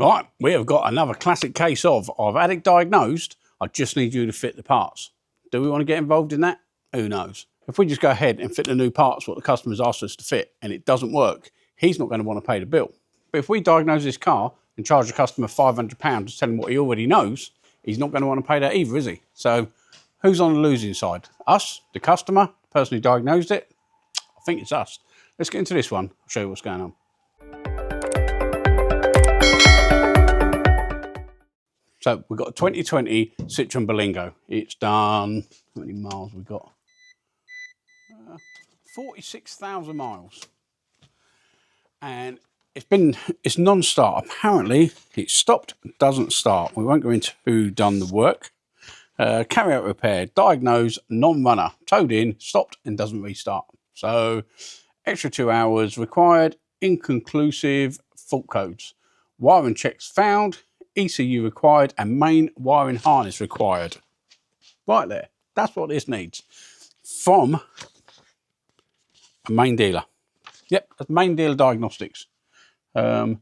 Right, we have got another classic case of I've had it diagnosed, I just need you to fit the parts. Do we want to get involved in that? Who knows? If we just go ahead and fit the new parts what the customer's asked us to fit and it doesn't work, he's not going to want to pay the bill. But if we diagnose this car and charge the customer £500 to tell him what he already knows, he's not going to want to pay that either, is he? So who's on the losing side? Us, the customer, the person who diagnosed it? I think it's us. Let's get into this one. I'll show you what's going on. So we've got a 2020 Citroen Berlingo. It's done, how many miles we got? 46,000 miles. And it's non-start. Apparently it stopped, doesn't start. We won't go into who done the work. Carry out repair, diagnose, non-runner, towed in, stopped and doesn't restart. So extra 2 hours required, inconclusive fault codes. Wiring checks found, ECU required and main wiring harness required. Right there, that's what this needs. From a main dealer. Yep, that's main dealer Diagnostics. When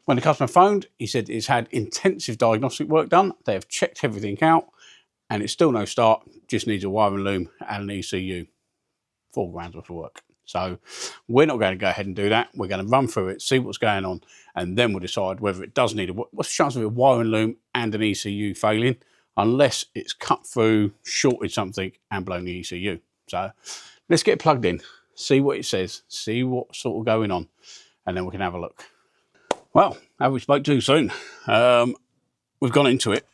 the customer phoned, he said it's had intensive diagnostic work done. They have checked everything out and it's still no start, just needs a wiring loom and an ECU. 4 grand worth of work. So we're not going to go ahead and do that. We're going to run through it, see what's going on, and then we'll decide whether it does need what's the chance of a wiring loom and an ECU failing, unless it's cut through, shorted something and blown the ECU. So let's get plugged in, see what it says, see what's sort of going on, and then we can have a look. Well, have we spoke too soon? We've gone into it.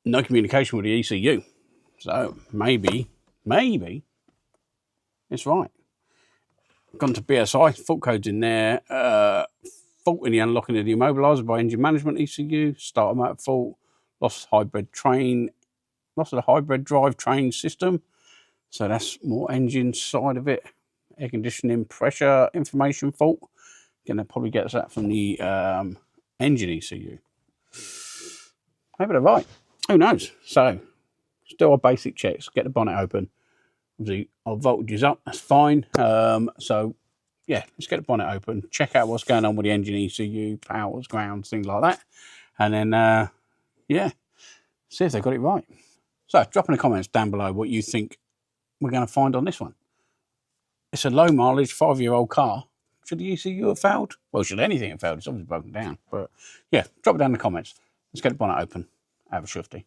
No communication with the ECU. So maybe it's right. Gone to BSI, fault codes in there, fault in the unlocking of the immobiliser by engine management ECU, starter motor fault, lost of the hybrid drive train system. So that's more engine side of it. Air conditioning, pressure, information fault. Gonna probably get that from the engine ECU. Maybe they're right. Who knows? So let's do our basic checks, get the bonnet open. Obviously, our voltage is up, that's fine. So, yeah, let's get the bonnet open, check out what's going on with the engine ECU, powers, grounds, things like that. And then, yeah, see if they got it right. So, drop in the comments down below what you think we're going to find on this one. It's a low mileage, 5-year-old car. Should the ECU have failed? Well, should anything have failed? It's obviously broken down. But, yeah, drop it down in the comments. Let's get the bonnet open, have a shifty.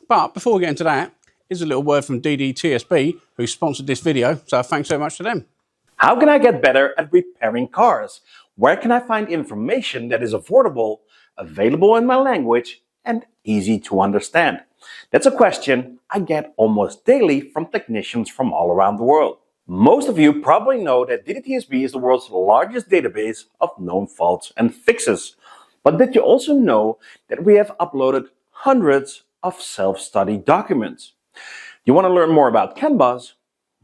But before we get into that, here's a little word from DDTSB, who sponsored this video, so thanks so much to them. How can I get better at repairing cars? Where can I find information that is affordable, available in my language, and easy to understand? That's a question I get almost daily from technicians from all around the world. Most of you probably know that DDTSB is the world's largest database of known faults and fixes. But did you also know that we have uploaded hundreds of self-study documents? You want to learn more about CAN bus?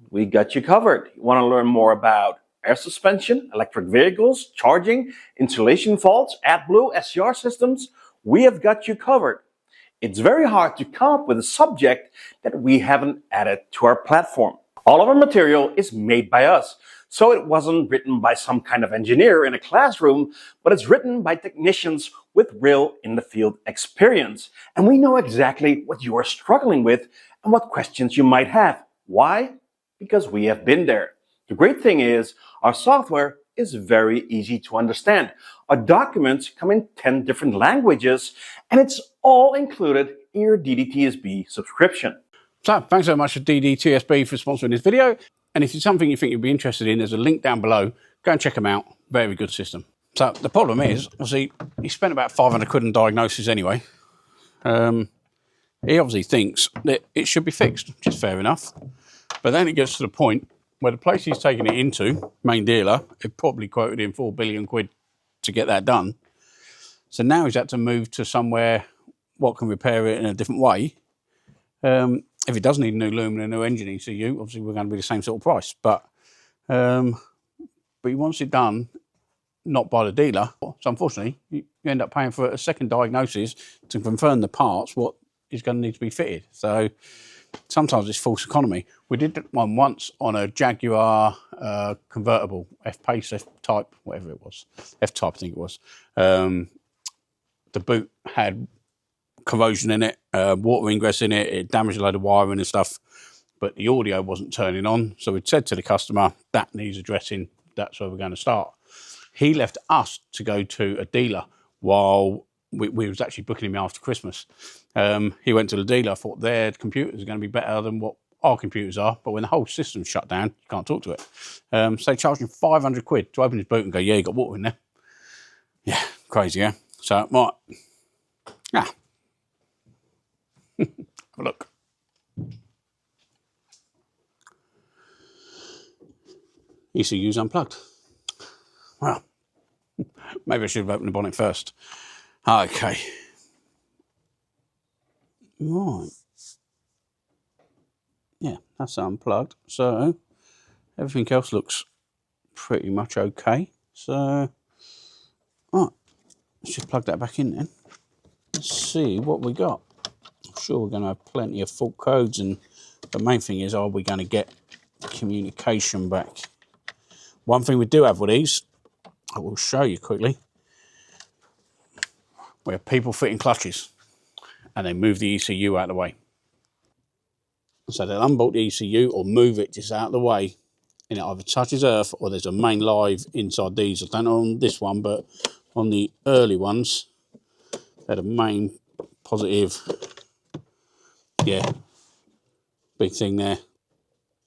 We got you covered. You want to learn more about air suspension, electric vehicles, charging, insulation faults, AdBlue, SCR systems? We have got you covered. It's very hard to come up with a subject that we haven't added to our platform. All of our material is made by us, so it wasn't written by some kind of engineer in a classroom, but it's written by technicians with real in-the-field experience. And we know exactly what you are struggling with and what questions you might have. Why? Because we have been there. The great thing is our software is very easy to understand. Our documents come in 10 different languages and it's all included in your DDTSB subscription. So thanks so much to DDTSB for sponsoring this video. And if it's something you think you'd be interested in, there's a link down below. Go and check them out. Very good system. So the problem is, obviously, he spent about 500 quid on diagnosis anyway. He obviously thinks that it should be fixed, which is fair enough. But then it gets to the point where the place he's taking it into, main dealer, it probably quoted him 4 billion quid to get that done. So now he's had to move to somewhere what can repair it in a different way. If it does need a new loom and a new engine ECU, obviously we're going to be the same sort of price. But he wants it done not by the dealer. So unfortunately, you end up paying for a second diagnosis to confirm the parts, what is going to need to be fitted. So sometimes it's false economy. We did one once on a Jaguar convertible, F-Pace, F-Type, whatever it was. F-Type, I think it was. The boot had corrosion in it, water ingress in it, it damaged a load of wiring and stuff, but the audio wasn't turning on. So we'd said to the customer, that needs addressing, that's where we're going to start. He left us to go to a dealer while we was actually booking him after Christmas. He went to the dealer, thought their computers are going to be better than what our computers are, but when the whole system's shut down, you can't talk to it. So they charged him 500 quid to open his boot and go, yeah, you got water in there. Yeah, crazy, yeah? So, right. Ah. Have a look. ECU's unplugged. Well, maybe I should have opened the bonnet first. Okay. Right. Yeah, that's unplugged. So everything else looks pretty much okay. So, right, let's just plug that back in then. Let's see what we got. I'm sure we're going to have plenty of fault codes, and the main thing is, are we going to get communication back? One thing we do have with these, I will show you quickly. We have people fitting clutches, and they move the ECU out of the way. So they'll unbolt the ECU or move it just out of the way, and it either touches earth or there's a main live inside these. I don't know on this one, but on the early ones, they had a main positive, yeah, big thing there.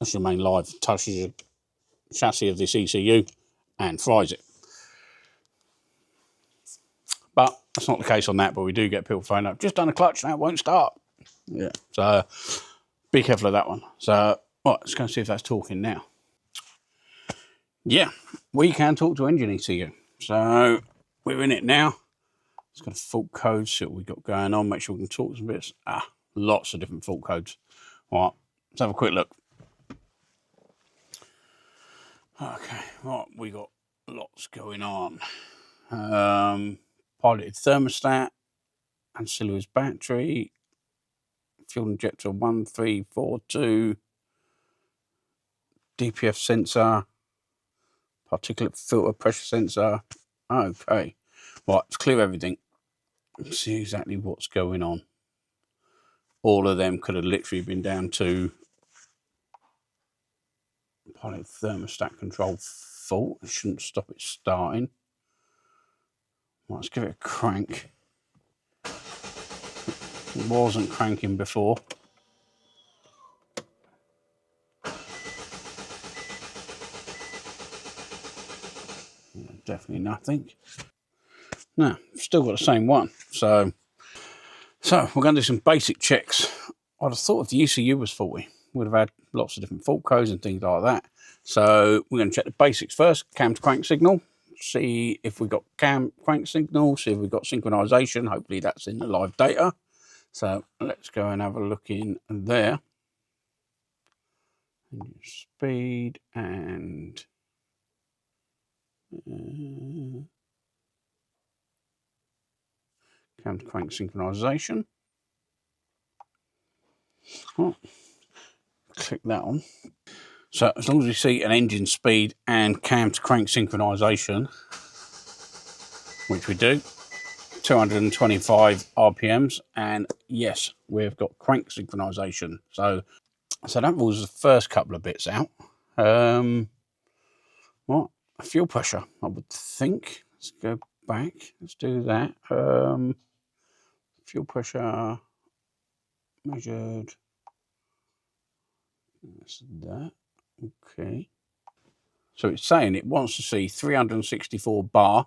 That's your main live, touches your chassis of this ECU and fries it. But that's not the case on that, but we do get people phoning up, just done a clutch, now it won't start. Yeah, so be careful of that one. So, right, let's go and see if that's talking now. Yeah, we can talk to engine ECU. So we're in it now. It's got a fault code, see what we've got going on, make sure we can talk some bits. Lots of different fault codes. All right, let's have a quick look. Okay, right, we got lots going on. Piloted thermostat, ancillaries battery, fuel injector 1342, DPF sensor, particulate filter pressure sensor. Okay, right, let's clear everything. Let's see exactly what's going on. All of them could have literally been down to pilot thermostat control fault. It shouldn't stop it starting. Right, let's give it a crank. It wasn't cranking before. Yeah, definitely nothing. No, still got the same one. So we're going to do some basic checks. I'd have thought if the ECU was faulty, we'd have had lots of different fault codes and things like that. So we're going to check the basics first. Cam to crank signal. See if we've got cam crank signal. See if we've got synchronization. Hopefully that's in the live data. So let's go and have a look in there. Speed and cam to crank synchronization. Oh, click that on. So as long as we see an engine speed and cam to crank synchronization, which we do, 225 RPMs, and yes, we've got crank synchronization. So that rules the first couple of bits out. What? Fuel pressure, I would think. Let's go back. Let's do that. Fuel pressure measured. That's that. Okay. So it's saying it wants to see 364 bar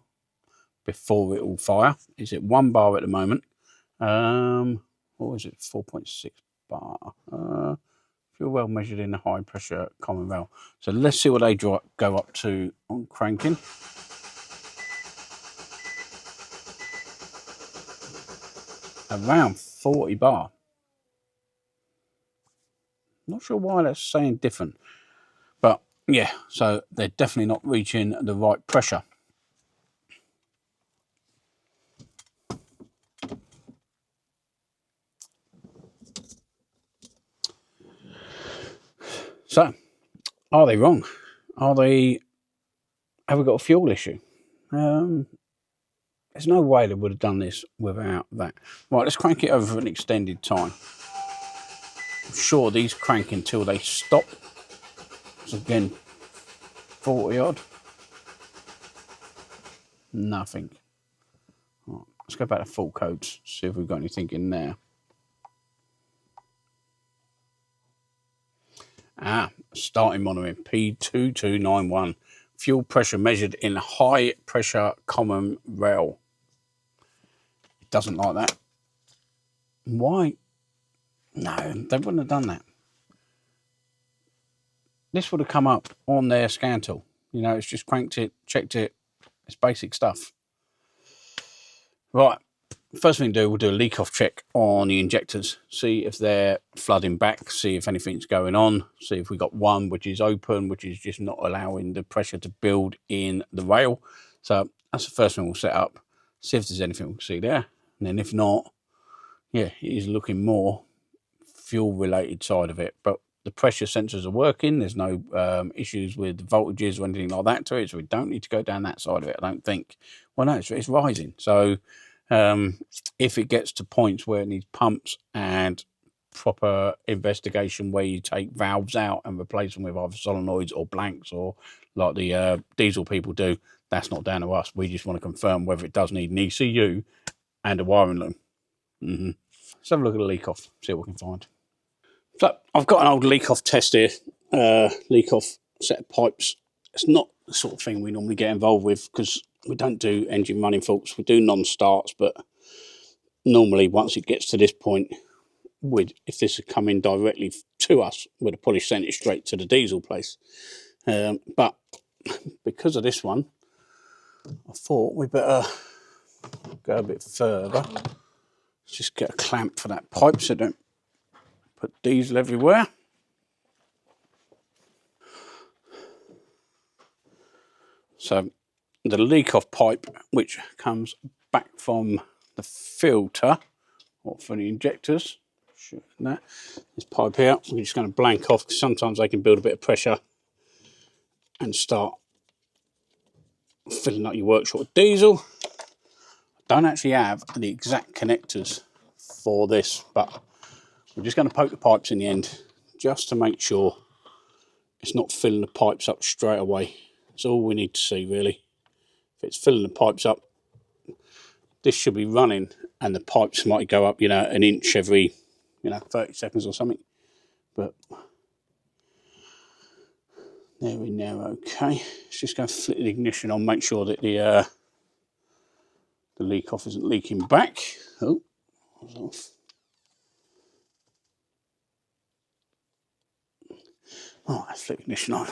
before it will fire. It's at 1 bar at the moment. What was it? 4.6 bar. Fuel well measured in the high pressure common rail. So let's see what they go up to on cranking. Around 40 bar. Not sure why that's saying different, but yeah, so they're definitely not reaching the right pressure. So, are they wrong? Have we got a fuel issue? There's no way they would have done this without that. Right, let's crank it over for an extended time. I'm sure these crank until they stop. So again, 40 odd. Nothing. Right, let's go back to full codes, see if we've got anything in there. Starting monitoring P2291. Fuel pressure measured in high pressure common rail. It doesn't like that. Why? No, they wouldn't have done that. This would have come up on their scan tool. You know, it's just cranked it, checked it. It's basic stuff. Right. First thing to do, we'll do a leak off check on the injectors. See if they're flooding back. See if anything's going on. See if we got one which is open, which is just not allowing the pressure to build in the rail. So that's the first thing we'll set up. See if there's anything we can see there. And then if not, yeah, it is looking more fuel related side of it. But the pressure sensors are working. There's no issues with the voltages or anything like that to it. So we don't need to go down that side of it, I don't think. Well, no, it's rising. So if it gets to points where it needs pumps and proper investigation where you take valves out and replace them with either solenoids or blanks or like the diesel people do, that's not down to us. We just want to confirm whether it does need an ECU and a wiring loom. Let's have a look at the leak off, see what we can find. So I've got an old leak off test here, leak off set of pipes. It's not the sort of thing we normally get involved with because we don't do engine running faults. We do non-starts, but normally once it gets to this point, if this had come in directly to us, we'd have probably sent it straight to the diesel place. But because of this one, I thought we better go a bit further. Let's just get a clamp for that pipe so don't put diesel everywhere. So the leak off pipe, which comes back from the filter or for the injectors, this pipe here, we're just going to blank off because sometimes they can build a bit of pressure and start filling up your workshop with diesel. I don't actually have the exact connectors for this, but we're just going to poke the pipes in the end just to make sure it's not filling the pipes up straight away. That's all we need to see, really. If it's filling the pipes up, this should be running and the pipes might go up, an inch every, 30 seconds or something. But there we go, okay. Let's just go flick the ignition on, make sure that the leak off isn't leaking back. Oh, that was off. Oh, let's flick the ignition on.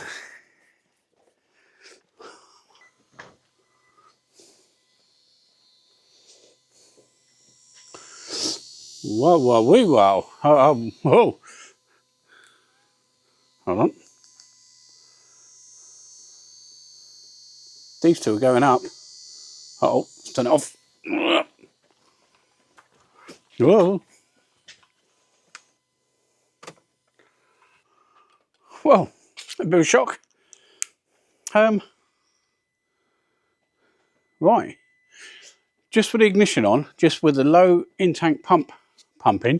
Whoa, whoa, wee, wow. Oh. Hold on. These two are going up. Uh-oh, let's turn it off. Whoa. Well, a bit of a shock. Right. Just with the ignition on, just with the low in-tank pump pumping,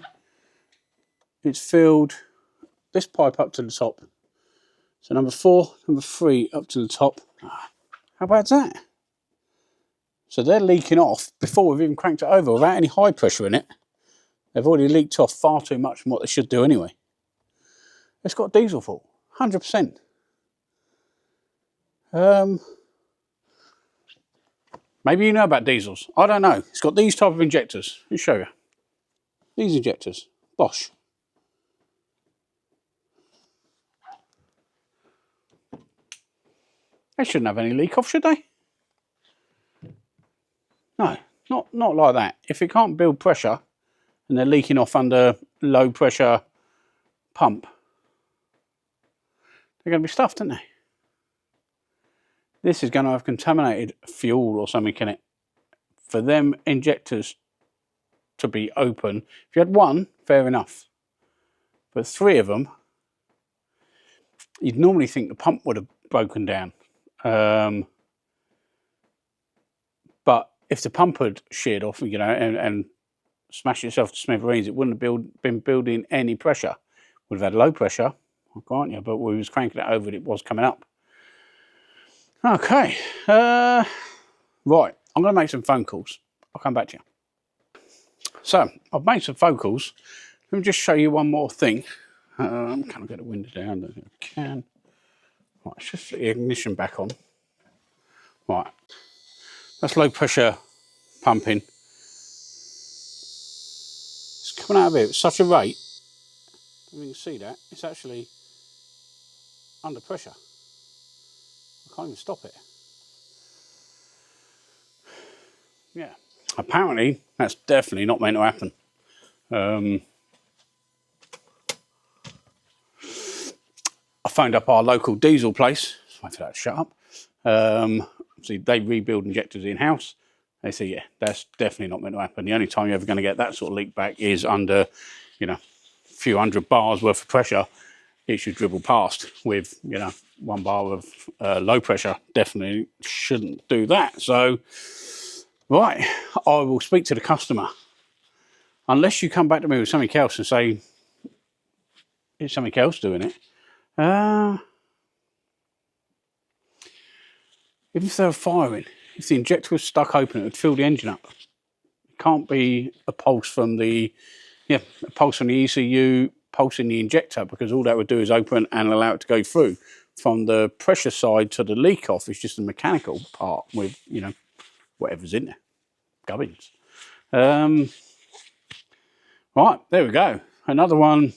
it's filled this pipe up to the top. So number 4, number 3 up to the top. How bad's that? So they're leaking off before we've even cranked it over without any high pressure in it. They've already leaked off far too much from what they should do anyway. It's got a diesel fault, 100%. Maybe you know about diesels. I don't know. It's got these type of injectors. Let me show you. These injectors. Bosch. They shouldn't have any leak off, should they? No, not like that. If it can't build pressure and they're leaking off under low pressure pump, they're going to be stuffed, aren't they? This is going to have contaminated fuel or something in it. For them injectors to be open, if you had one, fair enough. But 3 of them, you'd normally think the pump would have broken down. But if the pump had sheared off, you know, and smashed itself to smithereens, it wouldn't have been building any pressure. Would have had low pressure, I grant you, but we was cranking it over and it was coming up. Okay, right, I'm going to make some phone calls. I'll come back to you. So, I've made some phone calls. Let me just show you one more thing. Can I get the window down? I can. Right, let's just put the ignition back on. Right, that's low pressure pumping. It's coming out of here at such a rate, you can see that, it's actually under pressure. I can't even stop it. Yeah, apparently that's definitely not meant to happen. I phoned up our local diesel place, wait for that to shut up. See, they rebuild injectors in-house. They say, yeah, that's definitely not meant to happen. The only time you're ever going to get that sort of leak back is under, you know, a few hundred bars worth of pressure. It should dribble past. With, you know, 1 bar of low pressure, definitely shouldn't do that. So, right, I will speak to the customer. Unless you come back to me with something else and say, it's something else doing it. Even if they were firing, if the injector was stuck open, it would fill the engine up. It can't be a pulse from the, a pulse from the ECU pulsing the injector, because all that would do is open and allow it to go through. From the pressure side to the leak off, it's just a mechanical part with, you know, whatever's in there, gubbins. Right, there we go. Another one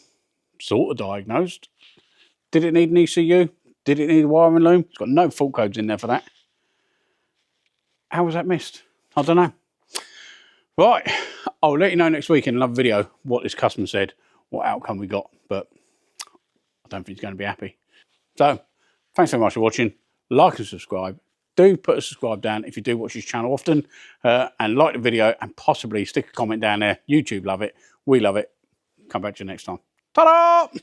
sort of diagnosed. Did it need an ECU? Did it need a wiring loom? It's got no fault codes in there for that. How was that missed? I don't know. Right, I'll let you know next week in another video what this customer said, what outcome we got, but I don't think he's going to be happy. So, thanks so much for watching. Like and subscribe. Do put a subscribe down if you do watch this channel often, and like the video, and possibly stick a comment down there. YouTube love it. We love it. Come back to you next time. Ta-da!